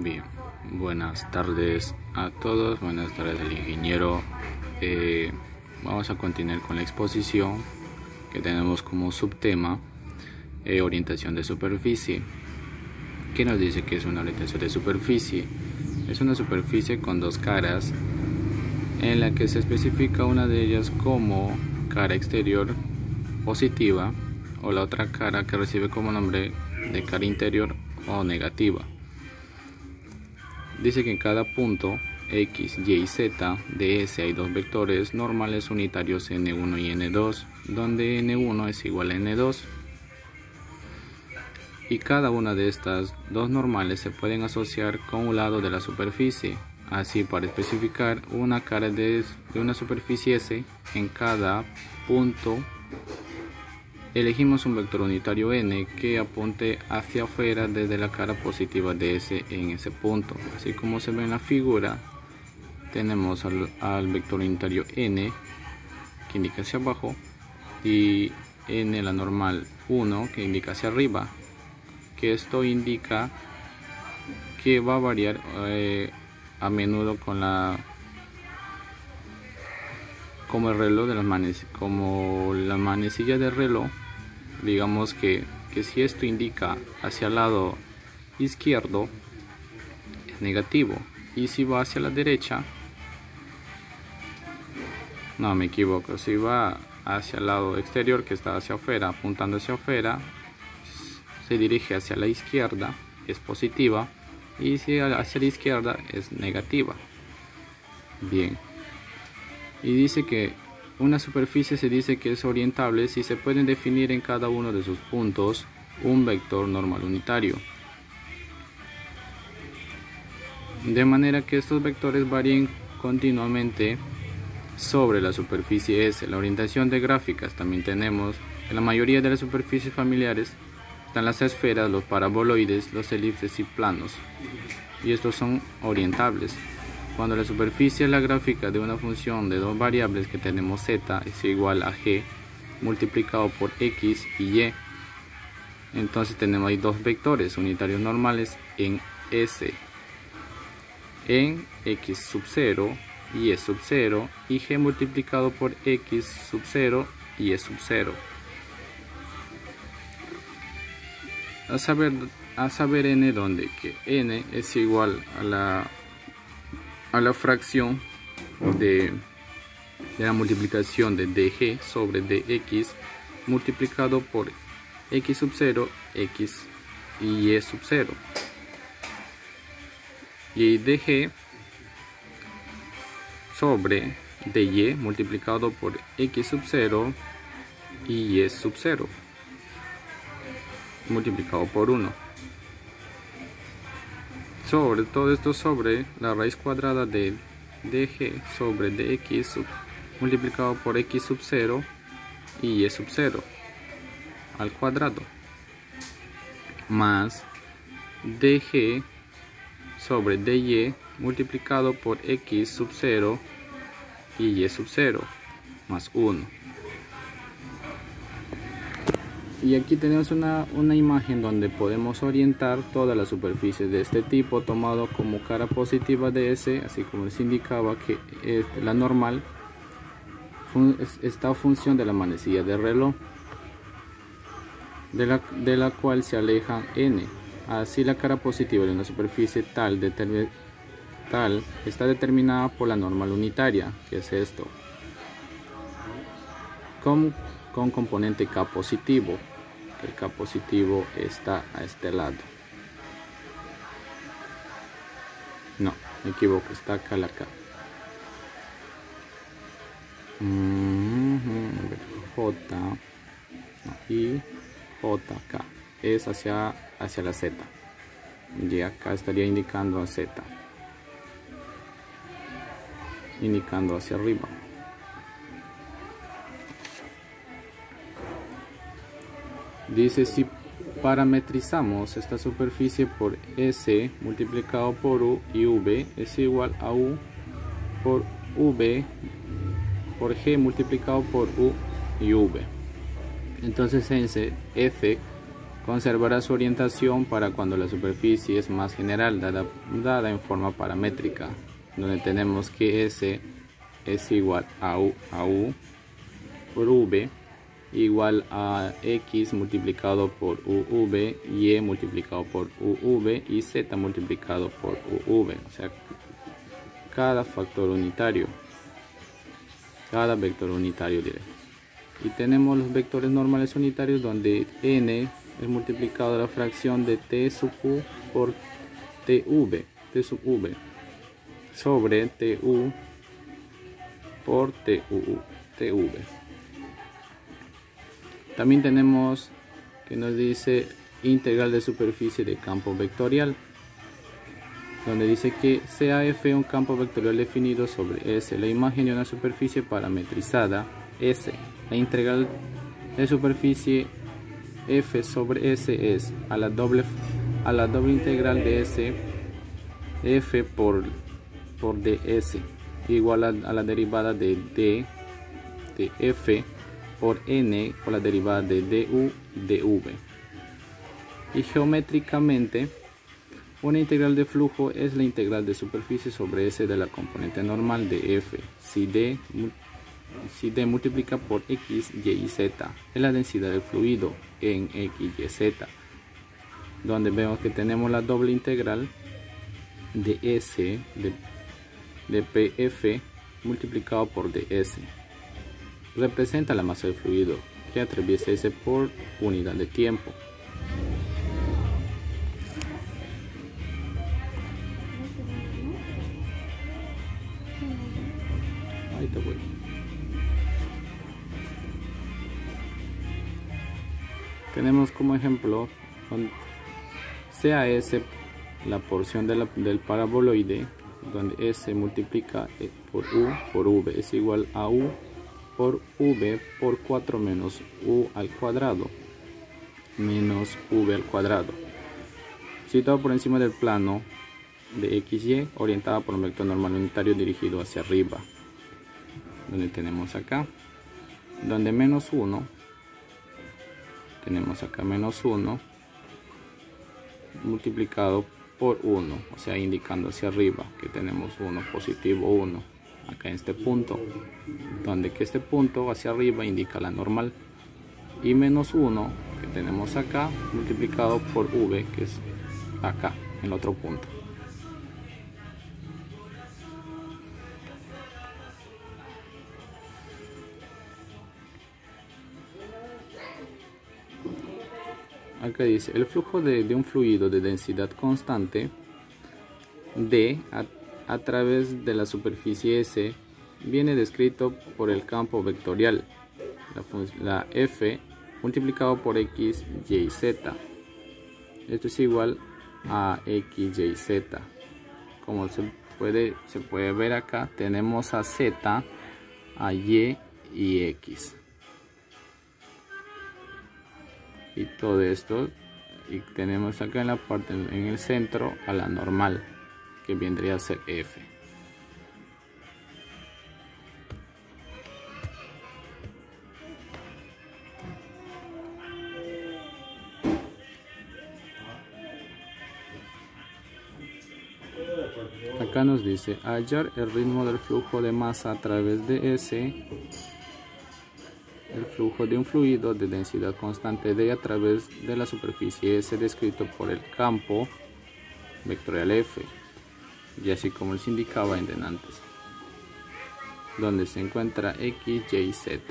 Bien, buenas tardes a todos, buenas tardes al ingeniero. Vamos a continuar con la exposición que tenemos como subtema orientación de superficie. ¿Qué nos dice que es una orientación de superficie? Es una superficie con dos caras en la que se especifica una de ellas como cara exterior positiva o la otra cara que recibe como nombre de cara interior o negativa. Dice que en cada punto X, Y y Z de S hay dos vectores normales unitarios N1 y N2, donde N1 es igual a N2. Y cada una de estas dos normales se pueden asociar con un lado de la superficie. Así, para especificar una cara de una superficie S en cada punto, elegimos un vector unitario n que apunte hacia afuera desde la cara positiva de S en ese punto. Así como se ve en la figura, tenemos al vector unitario n que indica hacia abajo y n la normal 1 que indica hacia arriba, que esto indica que va a variar a menudo como el reloj de como la manecilla del reloj. Digamos que si esto indica hacia el lado izquierdo es negativo, y si va hacia la derecha, no, me equivoco, si va hacia el lado exterior, que está hacia afuera, apuntando hacia afuera, se dirige hacia la izquierda, es positiva, y si hacia la izquierda es negativa. Bien, y dice que una superficie se dice que es orientable si se pueden definir en cada uno de sus puntos un vector normal unitario, de manera que estos vectores varíen continuamente sobre la superficie S. La orientación de gráficas también tenemos. En la mayoría de las superficies familiares están las esferas, los paraboloides, los elipses y planos, y estos son orientables. Cuando la superficie es la gráfica de una función de dos variables que tenemos z es igual a g multiplicado por x y y, entonces tenemos ahí dos vectores unitarios normales en S, en x sub 0 y y sub 0, y g multiplicado por x sub 0 y y sub 0. A saber n, donde que n es igual a la fracción de la multiplicación de dg sobre dx multiplicado por x sub 0, x y y sub 0, y dg sobre dy multiplicado por x sub 0 y y sub 0 multiplicado por 1. Sobre todo esto sobre la raíz cuadrada de dg sobre dx multiplicado por x sub 0 y y sub 0 al cuadrado, más dg sobre dy multiplicado por x sub 0 y y sub 0 más 1. Y aquí tenemos una imagen donde podemos orientar todas las superficies de este tipo, tomado como cara positiva de S, así como les indicaba que la normal está a función de la manecilla del reloj, de la cual se aleja n. Así la cara positiva de una superficie tal está determinada por la normal unitaria, que es esto, con componente K positivo. El K positivo está a este lado. No, me equivoco, está acá la K. J no, y JK es hacia la Z, y acá estaría indicando a Z, indicando hacia arriba. Dice, si parametrizamos esta superficie por S multiplicado por U y V es igual a U por V por G multiplicado por U y V. Entonces F conservará su orientación para cuando la superficie es más general, dada en forma paramétrica, donde tenemos que S es igual a U por V igual a X multiplicado por UV, Y multiplicado por UV y Z multiplicado por UV, o sea, cada factor unitario, cada vector unitario diré. Y tenemos los vectores normales unitarios donde N es multiplicado a la fracción de T sub U por T sub V sobre TU por TV. También tenemos que nos dice integral de superficie de campo vectorial, donde dice que sea F un campo vectorial definido sobre S, la imagen de una superficie parametrizada S. La integral de superficie F sobre S es a la doble integral de S F por ds igual a la derivada de D de F por N por la derivada de du dv. Y geométricamente, una integral de flujo es la integral de superficie sobre S de la componente normal de F si D multiplica por X, Y y Z es la densidad del fluido en X, Y, Z, donde vemos que tenemos la doble integral de S de PF multiplicado por ds. Representa la masa del fluido que atraviesa S por unidad de tiempo. Ahí te voy. Tenemos como ejemplo, sea S la porción del paraboloide, donde S multiplica por U por V es igual a U por V por 4 menos U al cuadrado menos V al cuadrado, situado por encima del plano de XY, orientada por un vector normal unitario dirigido hacia arriba, donde tenemos acá, donde menos 1, tenemos acá menos 1 multiplicado por 1, o sea, indicando hacia arriba que tenemos 1 positivo 1 acá en este punto, donde que este punto hacia arriba indica la normal, y menos 1 que tenemos acá multiplicado por V, que es acá en el otro punto. Acá dice, el flujo de un fluido de densidad constante D a través de la superficie S viene descrito por el campo vectorial, la F multiplicado por X, Y, Z. Esto es igual a X, Y, Z. Como se puede ver acá, tenemos a Z, a Y y X. Y todo esto, y tenemos acá en la parte en el centro a la normal, que vendría a ser F. Acá nos dice hallar el ritmo del flujo de masa a través de S, el flujo de un fluido de densidad constante D a través de la superficie S descrito por el campo vectorial F, y así como les indicaba en antes, donde se encuentra X, Y, Z.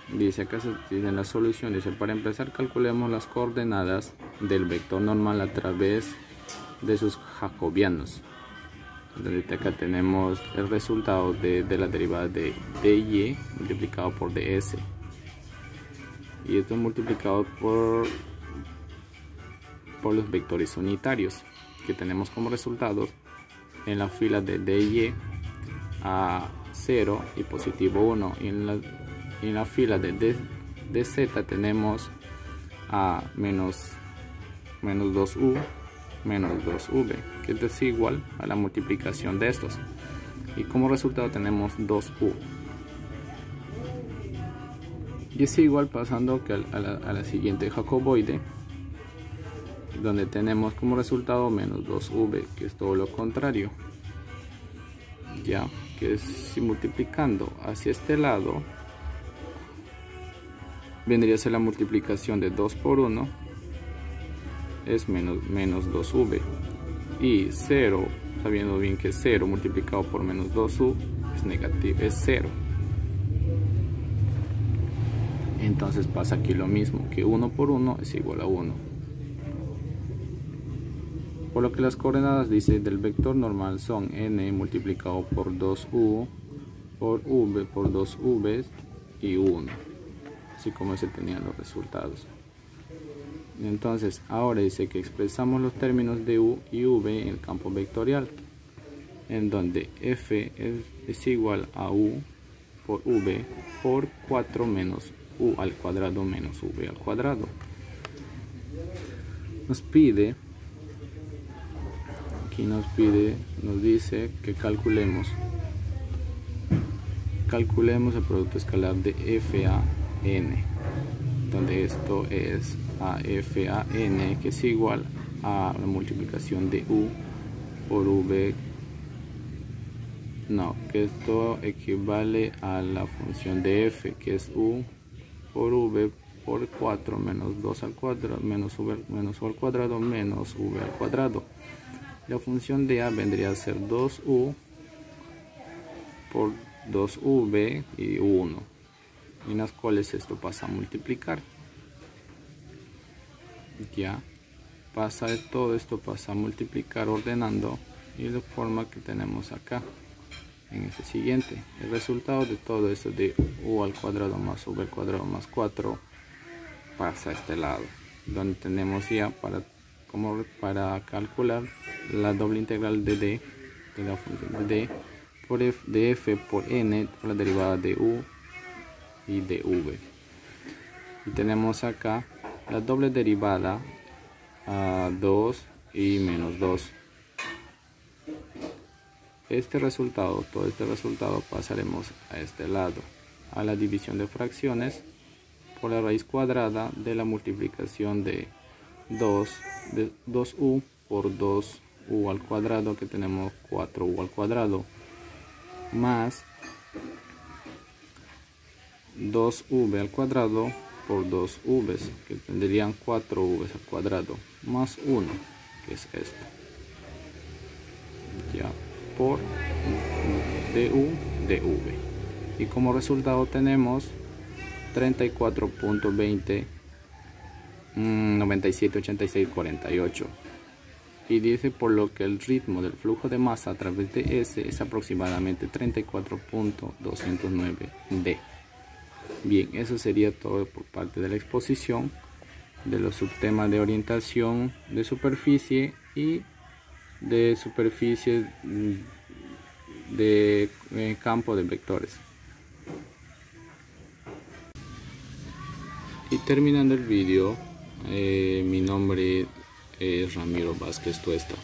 Dice acá en la solución, dice, para empezar calculemos las coordenadas del vector normal a través de sus jacobianos. Entonces acá tenemos el resultado de la derivada de dy multiplicado por ds, y esto multiplicado por los vectores unitarios que tenemos como resultados en la fila de dy a 0 y positivo 1, y en la fila de dz tenemos a menos 2u menos 2v, que es igual a la multiplicación de estos, y como resultado tenemos 2u. Y es igual pasando que a la siguiente jacoboide, donde tenemos como resultado menos 2v, que es todo lo contrario. Ya, que es si multiplicando hacia este lado, vendría a ser la multiplicación de 2 por 1, es menos 2v. Y 0, sabiendo bien que 0 multiplicado por menos 2u es negativo, es 0. Entonces pasa aquí lo mismo, que 1 por 1 es igual a 1. Por lo que las coordenadas, dice, del vector normal son n multiplicado por 2u por v por 2v y 1. Así como se tenían los resultados. Entonces ahora dice que expresamos los términos de u y v en el campo vectorial, en donde f es igual a u por v por 4 menos u al cuadrado menos v al cuadrado. Nos dice que calculemos el producto escalar de f a n, donde esto es a f a n, que es igual a la multiplicación de u por v, que esto equivale a la función de f, que es u por v por 4 menos 2 al cuadrado menos u al cuadrado menos v al cuadrado. La función de a vendría a ser 2u por 2v y 1, en las cuales esto pasa a multiplicar. Ya pasa todo esto, pasa a multiplicar ordenando, y de forma que tenemos acá en este siguiente. El resultado de todo esto de u al cuadrado más v al cuadrado más 4 pasa a este lado, donde tenemos ya para calcular la doble integral de d, de la función de d por f, de f por n por la derivada de u y de v. Y tenemos acá la doble derivada a 2 y menos 2. Todo este resultado pasaremos a este lado, a la división de fracciones por la raíz cuadrada de la multiplicación de 2u por 2u al cuadrado, que tenemos 4u al cuadrado, más 2v al cuadrado por 2v, que tendrían 4v al cuadrado, más 1, que es esto, ya, por du dv. Y como resultado tenemos 34.20 97, 86, 48. Y dice por lo que el ritmo del flujo de masa a través de S es aproximadamente 34.209 d. Bien, eso sería todo por parte de la exposición de los subtemas de orientación de superficie y de superficie de campo de vectores. Y terminando el vídeo, mi nombre es Ramiro Vázquez Tuesta.